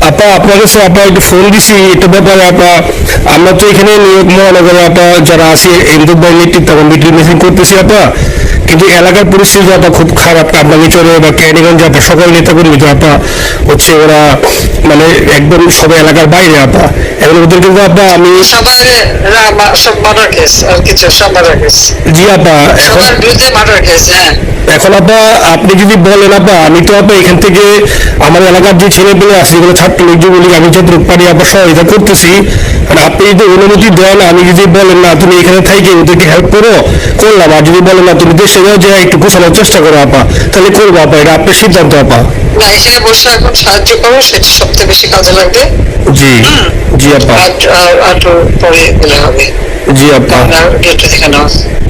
আপা আপনার কাছে আপা একটু ফোন দিছি এটা ব্যাপারে আপা, আমরা তো এখানে নিয়োগ মহানগরে আপা যারা আছি এমদুদ ভাই নেতৃত্বে মিটিং মিছিল করতেছি আপা, কিন্তু এলাকার পরিস্থিতি আপা খুব খারাপ। আপনাকে চলে বা ক্যানিগঞ্জে আপা সকল নেতাকর্মী তো আপা হচ্ছে ওরা মানে একদম সবাই এলাকার বাইরে আপা, এখন ওদের কিন্তু আপা আমি সবাই সব মার্ডার কেস আর কিছু সব মার্ডার কেস, জি আপা এখন সবার বিরুদ্ধে মার্ডার কেস। হ্যাঁ, এখন আপা আপনি যদি বলেন আপা, আমি তো আপা এখান থেকে আমার এলাকার যে ছেলেপেলে আছে যেগুলো ছাত্রলীগ যুবলীগ আমি যতটুকু পারি আপা সহায়তা করতেছি। আর আপনি যদি অনুমতি দেন, আমি যদি বলেন না তুমি এখানে থাইকে ওদেরকে হেল্প করো করলাম, আর যদি বলেন না তুমি দেশে যাও যে একটু গোছানোর চেষ্টা করো আপা, তাহলে করবো আপা, এটা আপনার সিদ্ধান্ত আপা। না এখানে বসে এখন সাহায্য করো, সেটা সবচেয়ে বেশি কাজে লাগবে। জি জি আপা, আর পরে গেলে হবে। জি আপা। গেটটা থেকে নাও।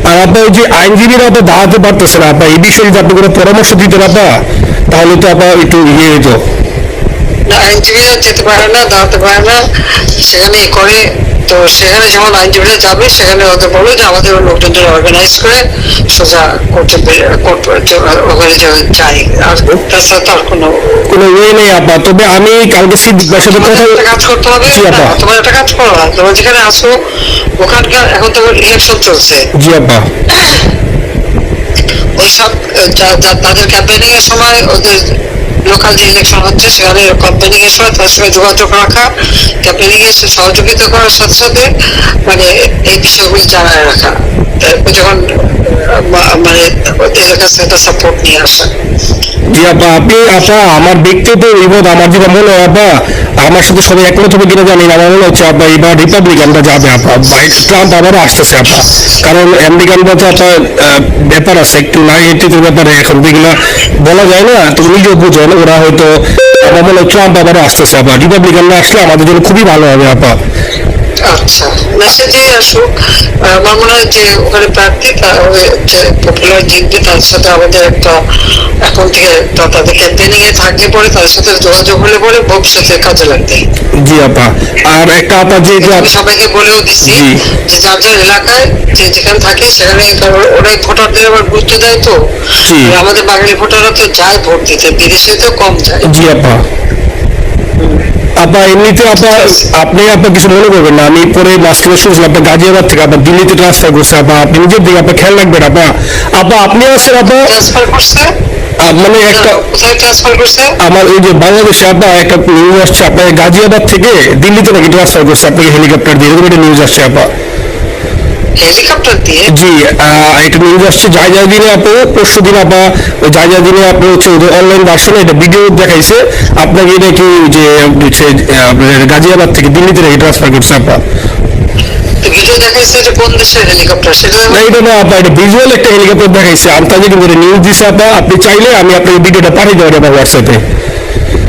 আর আপা ওই যে আইনজীবীরা আপা দাঁড়াতে পারতেছে না আপা, এই বিষয়ে যদি আপনি কোনো পরামর্শ দিতেন আপা, তাহলে তো আপা একটু ইয়ে হতো। না আইনজীবীরা যেতে পারে না, দাঁড়াতে পারে না, সেখানে করে। তো সেখানে যখন আইনজীবীরা যাবে সেখানে ওদের বলো যে আমাদের লোকজনদের অর্গানাইজ করে সোজা কোর্টে ওখানে যাই, আর তাছাড়া তো আর কোনো ইয়ে নেই আপা। তবে আমি কালকে সিদ্দিক ভাইয়ের সাথে কথা কাজ করতে হবে। জি আপা, তোমার একটা কাজ করো না, তোমার যেখানে আসো ওখানকার এখন তো ইলেকশন চলছে, জি আপা, ওই সব তাদের ক্যাম্পেনিং এর সময় ওদের লোকাল যে ইলেকশন হচ্ছে সেখানে ক্যাম্পেনিং এর সময় তাদের সঙ্গে যোগাযোগ রাখা, ক্যাম্পেনিং এ সহযোগিতা করার সাথে সাথে মানে এই বিষয়গুলি জানায় রাখা, তারপর যখন মানে ওদের কাছে একটা সাপোর্ট নিয়ে আসা। জি আপা। আপনি আপা আমার ব্যক্তিগত বিপদ আমার যেটা মনে হয় আপা, আমার সাথে সবাই একমত হবে কিনা জানি না, আমার মনে হচ্ছে আপা এবার রিপাবলিকানরা যাবে আপা, ট্রাম্প আবারও আসতেছে আপা, কারণ আমেরিকানরা তো আপা ব্যাপার আছে একটু নাগরিকত্বের ব্যাপারে এখন যেগুলো বলা যায় না, তুমি নিজেও বুঝেন ওরা হয়তো আমার মনে হয় ট্রাম্প আবারও আসতেছে আপা, রিপাবলিকানরা আসলে আমাদের জন্য খুবই ভালো হবে আপা। আচ্ছা না সে যে আসুক, আমার মনে হয় যে ওখানে প্রার্থী যে পপুলার জিতবে তার সাথে আমাদের একটা এখন থেকে তাদের ক্যাম্পেনিং এ থাকলে পরে তাদের সাথে যোগাযোগ হলে পরে ভবিষ্যতে কাজে লাগবে। জি আপা। আর একটা আপা যে আমি সবাইকে বলেও দিচ্ছি যে যার যার এলাকায় যে যেখানে থাকে সেখানে, ওরাই ভোটারদের আবার গুরুত্ব দেয় তো, আমাদের বাঙালি ভোটাররা তো যায় ভোট দিতে, বিদেশে তো কম যায়। জি আপা। আপা এমনিতে আপা আপনি আপনার কিছু মনে করবেন না, আমি পরে মাঝখানে শুনছিলাম আপনার গাজিয়াবাদ থেকে আপনার দিল্লিতে ট্রান্সফার করছে আপা, আপনি নিজের দিকে আপনার খেয়াল রাখবেন আপা। আপা আপনি আছেন আপা ট্রান্সফার করছে মানে একটা কোথায় ট্রান্সফার করছে? আমার ওই যে বাংলাদেশে আপা একটা নিউজ আসছে আপনার গাজিয়াবাদ থেকে দিল্লিতে নাকি ট্রান্সফার করছে আপনাকে হেলিকপ্টার দিয়ে, এরকম একটা নিউজ আসছে আপা। হেলিকপ্টার দিয়ে? জি একটা নিউজ আসছে জায়গা দিনে আপু, পরশু দিন আপা ওই জায়গা দিনে আপনি হচ্ছে অনলাইন ভার্সনে এটা ভিডিও দেখাইছে আপনাকে নাকি যে হচ্ছে গাজিয়াবাদ থেকে দিল্লিতে নাকি ট্রান্সফার করছে আপা। ভিডিও দেখাইছে, এটা কোন দেশের হেলিকপ্টার সেটা? না এটা না আপা, এটা ভিজুয়াল একটা হেলিকপ্টার দেখাইছে, আন্তর্জাতিক করে নিউজ দিছে আপা, আপনি চাইলে আমি আপনাকে ভিডিওটা পাঠিয়ে দেবো আপা হোয়াটসঅ্যাপে।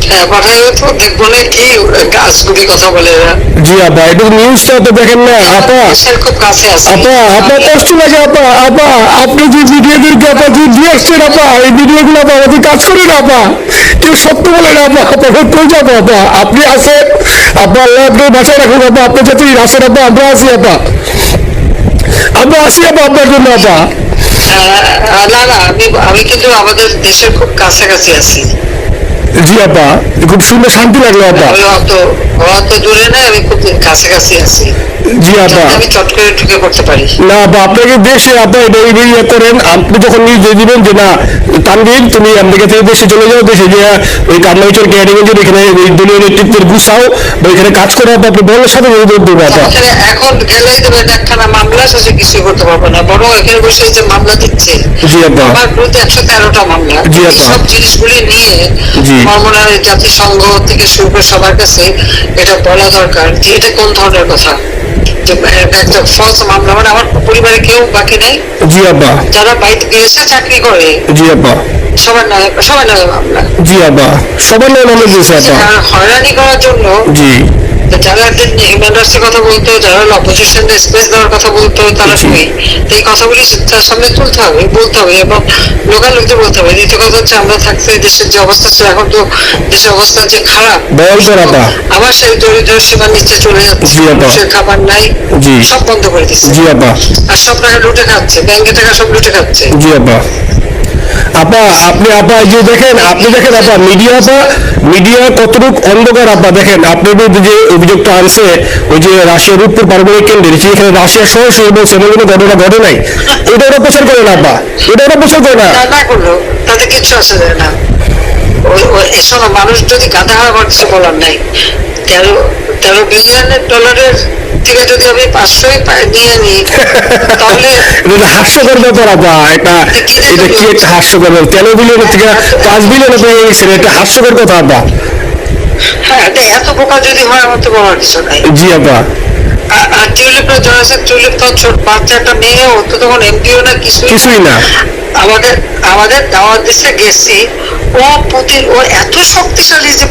হ্যাঁ পাঠাইও তো, দেখবো না কি গাছগুলি কথা বলে এরা। জি আপা এটা নিউজটা তো দেখেন না আপা, খুব কাছে আছে আপা আপনার কষ্ট লাগে আপা, আপা আপনি যে ভিডিওদেরকে আপা যে দিয়ে আসছেন আপা, এই ভিডিওগুলো আপা আমাদের কাজ করে না আপা, কেউ সত্য বলে না আপা, আপনাকে কই যাবো আপা, আপনি আছেন আপা, আল্লাহ আপনার বাসায় রাখুন আপা, আপনার যাতে আসেন আপা, আমরা আছি আপা, আমরা আসি আপা আপনার জন্য আপা। না না আমি কিন্তু আমাদের দেশের খুব কাছাকাছি আছি। জি আপা খুব সুন্দর শান্তি লাগলো আপা। অত দূরে না, আমি খুব কাছাকাছি আছি। জি আপা আমি চট করে ঢুকে পড়তে পারি না আপা, আপনাকে দেশে আপা এটা ইয়ে করেন, আপনি যখন নিউজ দিবেন যে না তানভীর তুমি আমেরিকা থেকে দেশে চলে যাও, দেশে যে ওই কামরাইচর ক্যারিগঞ্জের এখানে ওই দলীয় নেতৃত্বের গুছাও বা এখানে কাজ করে আপা, আপনি বলার সাথে দেবো আপা। এখন গেলেই দেবে একখানা মামলা শেষে কিছু করতে পারবো না, বরং এখানে বসে যে মামলা দিচ্ছে জি আপা, আমার বিরুদ্ধে 113টা মামলা। জি আপা, সব জিনিসগুলি নিয়ে আমার মনে হয় জাতিসংঘ থেকে শুরু করে সবার কাছে এটা বলা দরকার যে এটা কোন ধরনের কথা, যে একটা ফলস মামলা, মানে আমার পরিবারে কেউ বাকি নেই। জি আপা, যারা বাইরে গিয়েছে চাকরি করে, জি আপা, সবার নামে মামলা। জি আপা সবার নামে দিয়েছে আপা, হয়রানি করার জন্য। জি যারা হিউম্যান রাইটসের কথা বলতো, যারা অপোজিশনদের স্পেস দেওয়ার কথা বলতো, তারা নেই। এই কথাগুলি তার সামনে তুলতে হবে, বলতে হবে এবং লোকাল লোকদের বলতে হবে। দ্বিতীয় কথা হচ্ছে আমরা থাকতে দেশের যে অবস্থা ছিল, এখন তো দেশের অবস্থা যে খারাপ, আবার সেই দরিদ্র সীমার নিচে চলে যাচ্ছে, মানুষের খাবার নাই, সব বন্ধ করে দিচ্ছে, জি আপা, আর সব টাকা লুটে খাচ্ছে, ব্যাংকে টাকা সব লুটে খাচ্ছে। জি আপা আপা এই যে দেখেন আপনি দেখেন আপা মিডিয়া কতটুকু অন্ধকার আপা দেখেন আপনার বিরুদ্ধে যে অভিযোগটা আনছে ওই যে রাশিয়ার রূপপুর পারমাণবিক কেন্দ্রে সেখানে রাশিয়া সরাসরি বলছে এমন কোনো ঘটনা ঘটে নাই, এটা ওরা প্রচার করে না আপা, এটা ওরা প্রচার করে না। না করলো তাতে কিচ্ছু আসে যায় না। শোনো, মানুষ যদি গাধা হয় আমার কিছু বলার নাই। 13 বিলিয়ন ডলারের থেকে যদি আমি 500 নিয়ে নিই তাহলে এটা হাস্যকর ব্যাপার আপা, এটা কি একটা হাস্যকর ব্যাপার, 13 বিলিয়নের থেকে 5 বিলিয়নে পেয়ে গেছেন, এটা হাস্যকর কথা আপা। হ্যাঁ, এত বোকা যদি হয় আমার তো বলার কিছু নাই। জি আপা। আর টিউলিপটা জয়েছে, টিউলিপ তো ছোট বাচ্চা একটা মেয়ে, ও তো তখন এমপিও না, কিছুই না। আমাদের দাওয়াত দিচ্ছে, গেছি, ও এত শক্তিশালী যে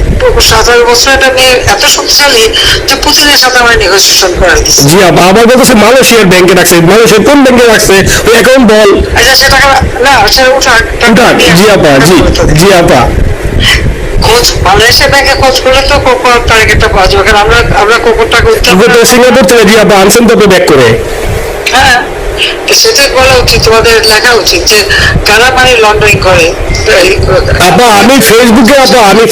17 বছর একটা মেয়ে এত শক্তিশালী যে পুতিনের সাথে আমার নেগোসিয়েশন করে দিচ্ছে। জি আপা, আমার কাছে মালয়েশিয়ার ব্যাংকে রাখছে, মালয়েশিয়ার কোন ব্যাংকে রাখছে ওই অ্যাকাউন্ট বল। আচ্ছা সেটা না, সেটা উঠাক। জি আপা, জি আপা। খোঁজ মালয়েশিয়া ব্যাংকে খোঁজ করলে তো কোকোর টার্গেটটা পাওয়া যাবে, কারণ আমরা কোকোরটাকে সিঙ্গাপুর থেকে জি আপা আনছেন তো ব্যাক করে। হ্যাঁ, তো সেটা বলা উচিত, তোমাদের লেখা উচিত যে কারা মানি লন্ডারিং করে। আপা আমি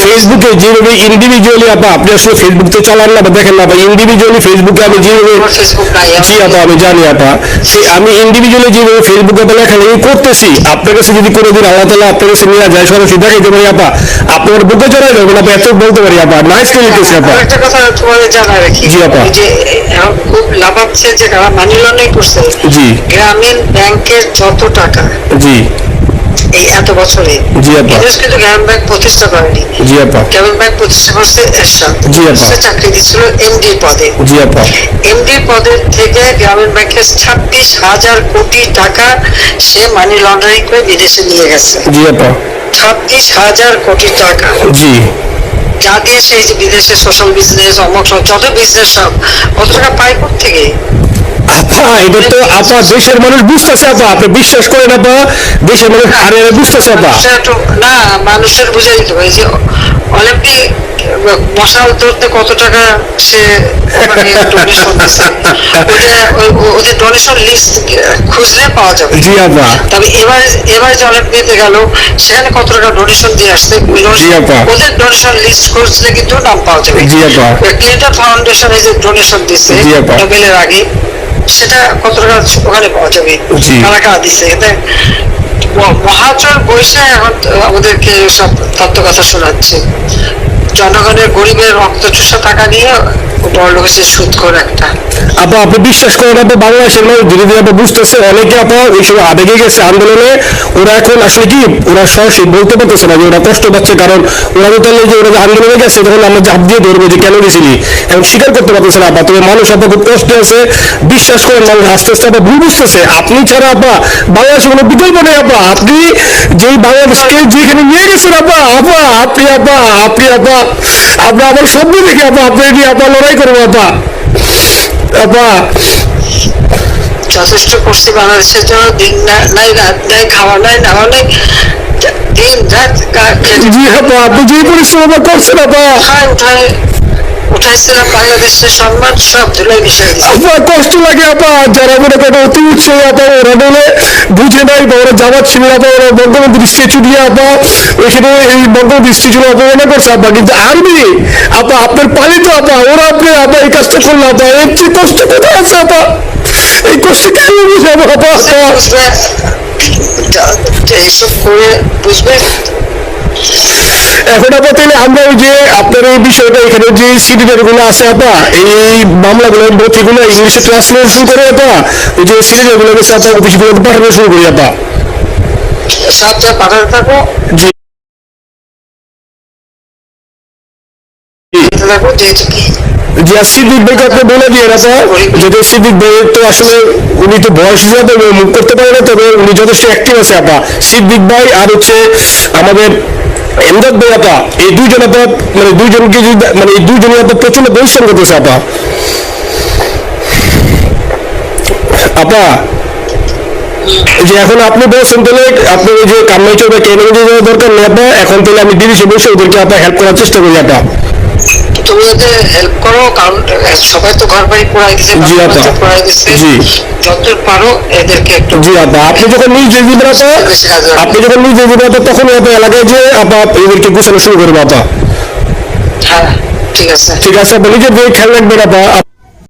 ফেসবুকে যেভাবে ইন্ডিভিজুয়ালি আপা, আপনি আসলে ফেসবুক তো চালান না বা দেখেন না, ইন্ডিভিজুয়ালি ফেসবুকে আমি যেভাবে, ফেসবুক নাই। জি আপা আমি জানি আপা, আমি ইন্ডিভিজুয়ালি যেভাবে ফেসবুকে আপা লেখালেখি করতেছি, আপনার কাছে যদি কোনোদিন আল্লাহ তাআলা আপনার কাছে নিয়ে যায় সরাসরি দেখাইতে পারি আপা, আপনার বুকে চড়াই যাবেন আপা, এত বলতে পারি আপা, নাইস করে লিখতেছি আপা। একটা কথা তোমাদের জানা রাখি, জি আপা। যে এখন খুব লাভ হচ্ছে যে যারা মানি লন্ডারিং করছে, জি গ্রামীণ ব্যাংকের যত টাকা জি এই এত বছরে, জি আপা। এদেশ কিন্তু গ্রামীণ ব্যাংক প্রতিষ্ঠা করেনি। জি আপা। গ্রামীণ ব্যাংক প্রতিষ্ঠা করছে এরশাদ। জি আপা। সে চাকরি দিচ্ছিল এমডি পদে। জি আপা। এমডি পদের থেকে গ্রামীণ ব্যাংকের 26,000 কোটি টাকা সে মানি লন্ডারিং করে বিদেশে নিয়ে গেছে। জি আপা। 26,000 কোটি টাকা, জি যা দিয়ে সেই যে বিদেশে সোশ্যাল বিজনেস অমক সব যত বিজনেস সব কত টাকা পায় থেকে। আপা এটা তো আপা দেশের মানুষ বুঝতেছে আপা, আপনি বিশ্বাস করেন আপা, দেশের মানুষ আরে বুঝতেছে আপা। না, মানুষের বুঝে দিতে হবে যে অলিম্পিক মশাল ধরতে কত টাকা সে ডোনেশন দিচ্ছে, ওদের ডোনেশন লিস্ট খুঁজলে পাওয়া যাবে। জি আপা। তবে এবার যে অলিম্পিকে গেল সেখানে কত টাকা ডোনেশন দিয়ে আসছে, জি আপা। ওদের ডোনেশন লিস্ট খুঁজলে কিন্তু নাম পাওয়া যাবে। জি আপা। ক্লিন্টন ফাউন্ডেশন এই যে ডোনেশন দিচ্ছে জি আপা। নোবেলের আগে, সেটা কত টাকা ওখানে পাওয়া যাবে, জি। কারা কারা দিচ্ছে। এতে মহাচর বৈশাখ এখন আমাদেরকে সব তত্ত্ব কথা শোনাচ্ছে, জনগণের গরিবের রক্ত চুষা টাকা নিয়ে বড় লোকের সুদ করে একটা। আপা আপনি বিশ্বাস করেন আপা, বাংলাদেশের মানুষ ধীরে ধীরে আপা বুঝতেছে, অনেকে আপা ওই সময় আবেগে গেছে আন্দোলনে, ওরা এখন আসলে কি ওরা সরাসরি বলতে পারতেছে না যে ওরা কষ্ট পাচ্ছে, কারণ ওরা তো তাহলে যে ওরা যে আন্দোলনে গেছে তখন আমরা জাপ দিয়ে ধরবো যে কেন গেছিলি, এখন স্বীকার করতে পারতেছে না আপা। তবে মানুষ আপা খুব কষ্টে আছে, বিশ্বাস করেন মানুষ আস্তে আস্তে আপা ভুল বুঝতেছে, আপনি ছাড়া আপা বাংলাদেশের কোনো বিকল্প নেই আপা, আপনি যেই বাংলাদেশকে যেখানে নিয়ে গেছেন আপা, আপনি আমার স্বপ্ন দেখে আপা আপনি নিয়ে আপা লড়াই করবো আপা। আপা যথেষ্ট করছি বাংলাদেশের জন্য, দিন নাই রাত নাই, খাওয়া নাই নাওয়া নাই, দিন রাত জি আপা, আপনি যে পরিশ্রম করছেন আপা, উঠাইছিলাম বাংলাদেশের সম্মান সব ধুলাই মিশে দিচ্ছে। আপা কষ্ট লাগে আপা, যারা মনে করেন অতি উৎসাহী আপা, ওরা বলে বুঝে নাই বা ওরা যাওয়ার ছিল আপা, ওরা বঙ্গবন্ধুর স্ট্যাচু দিয়ে আপা ওইখানে এই বঙ্গবন্ধুর স্ট্যাচু অপমানা করছে আপা, কিন্তু আর্মি আপা আপনার পালিত আপা, ওরা আপনি আপা এই কাজটা করলো আপা, এর চেয়ে কষ্ট কোথায় আছে আপা, এই কষ্ট কেন বুঝাবো আপা। এইসব করে বুঝবে। এখন আপা তাহলে আমরা ওই যে আপনার এই বিষয়টা এখানে যে সিডিটার গুলো আছে আপা, এই মামলাগুলো নথিগুলো ইংলিশে ট্রান্সলেশন করে আপা, ওই যে সিডিটার গুলো গেছে আপা অফিসগুলো পাঠানো শুরু করি আপা। সব যা পাঠাতে থাকো, জি থাকো যেহেতু কি জি। আর সিদ্দিক ভাইকে আপনি বলে দিয়ে আপা, যদি সিদ্দিক ভাই তো আসলে উনি তো বয়স হিসাবে মুভ করতে পারে না, তবে উনি যথেষ্ট অ্যাক্টিভ আছে আপা, সিদ্দিক ভাই আর হচ্ছে আমাদের এমদাদ ভাই আপা, এই দুইজন আপা মানে দুইজনকে মানে এই দুইজনই আপা প্রচন্ড পরিশ্রম করতেছে আপা। আপা যে এখন আপনি বলছেন তাহলে আপনি ওই যে কামরাইচর বা কেন যাওয়ার দরকার নেই আপা, এখন তাহলে আমি বিদেশে বসে ওদেরকে আপা হেল্প করার চেষ্টা করি আপা। তুমি এগুলোতে হেল্প করো, কারণ সবাই তো ঘর বাড়ি পোড়াই দিচ্ছে, জি আপা। পোড়াই দিচ্ছে, জি। যতদূর পারো এদেরকে একটু জি আপা, আপনি যখন নিজ দিবেন আপা, বেশি কাজ হবে। আপনি যখন নিজ দিবেন আপা, তখন আপা এলাকায় যে আপা এদেরকে গোছানো শুরু করবো আপা। হ্যাঁ ঠিক আছে। ঠিক আছে আপা, নিজের দিকে খেয়াল রাখবেন আপা।